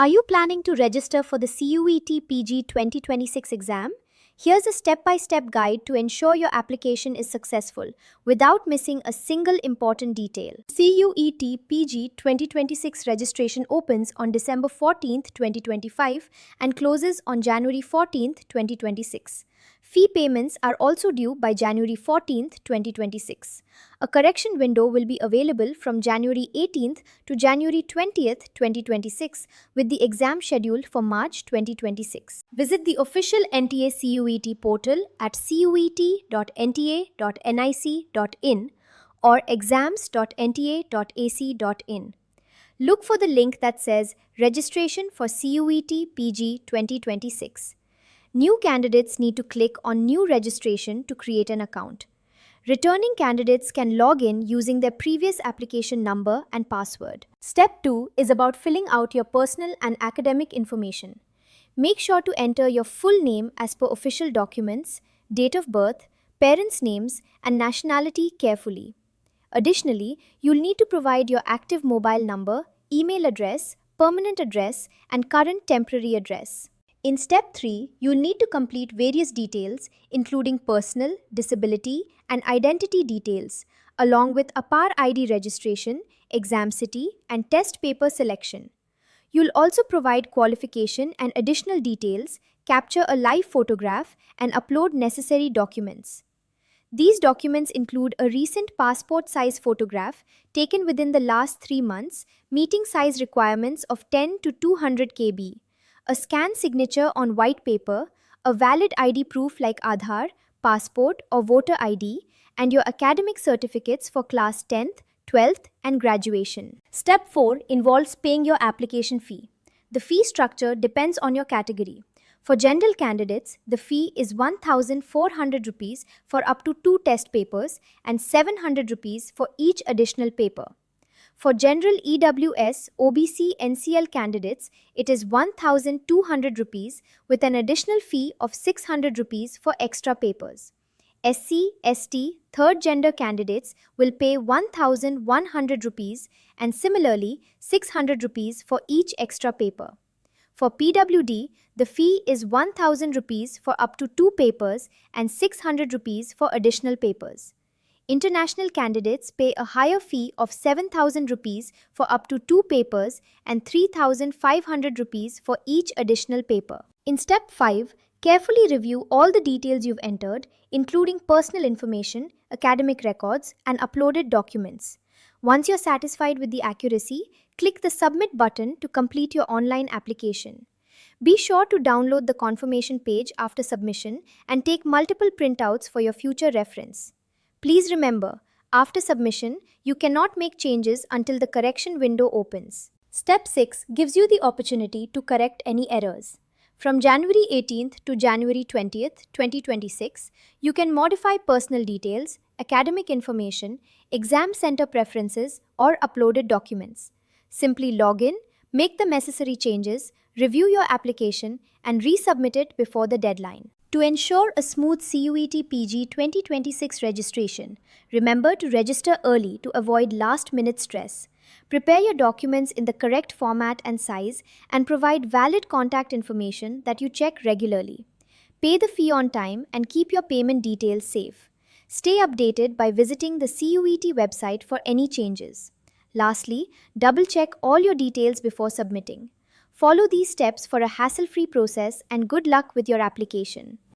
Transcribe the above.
Are you planning to register for the CUET PG 2026 exam? Here's a step-by-step guide to ensure your application is successful without missing a single important detail. CUET PG 2026 registration opens on December 14th, 2025 and closes on January 14th, 2026. Fee payments are also due by January 14th, 2026. A correction window will be available from January 18th to January 20th, 2026 with the exam scheduled for March 2026. Visit the official NTA CUET portal at cuet.nta.nic.in or exams.nta.ac.in. Look for the link that says Registration for CUET PG 2026. New candidates need to click on New Registration to create an account. Returning candidates can log in using their previous application number and password. Step 2 is about filling out your personal and academic information. Make sure to enter your full name as per official documents, date of birth, parents' names, and nationality carefully. Additionally, you'll need to provide your active mobile number, email address, permanent address, and current temporary address. In Step 3, you'll need to complete various details, including personal, disability, and identity details, along with APAR ID registration, exam city, and test paper selection. You'll also provide qualification and additional details, capture a live photograph, and upload necessary documents. These documents include a recent passport-size photograph taken within the last 3 months, meeting size requirements of 10 to 200 KB, a scanned signature on white paper, a valid ID proof like Aadhaar, passport, or voter ID, and your academic certificates for class 10th, 12th, and graduation. Step 4 involves paying your application fee. The fee structure depends on your category. For general candidates, the fee is 1,400 rupees for up to 2 test papers and 700 rupees for each additional paper. For general EWS, OBC, NCL candidates, it is 1,200 rupees with an additional fee of 600 rupees for extra papers. SC, ST, third gender candidates will pay 1,100 rupees and similarly 600 rupees for each extra paper. For PWD, the fee is 1,000 rupees for up to 2 papers and 600 rupees for additional papers. International candidates pay a higher fee of 7,000 rupees for up to 2 papers and 3,500 rupees for each additional paper. In Step 5, carefully review all the details you've entered, including personal information, academic records, and uploaded documents. Once you're satisfied with the accuracy, click the Submit button to complete your online application. Be sure to download the confirmation page after submission and take multiple printouts for your future reference. Please remember, after submission, you cannot make changes until the correction window opens. Step 6 gives you the opportunity to correct any errors. From January 18th to January 20th, 2026, you can modify personal details, academic information, exam center preferences, or uploaded documents. Simply log in, make the necessary changes, review your application, and resubmit it before the deadline. To ensure a smooth CUET PG 2026 registration, remember to register early to avoid last-minute stress. Prepare your documents in the correct format and size and provide valid contact information that you check regularly. Pay the fee on time and keep your payment details safe. Stay updated by visiting the CUET website for any changes. Lastly, double-check all your details before submitting. Follow these steps for a hassle-free process and good luck with your application.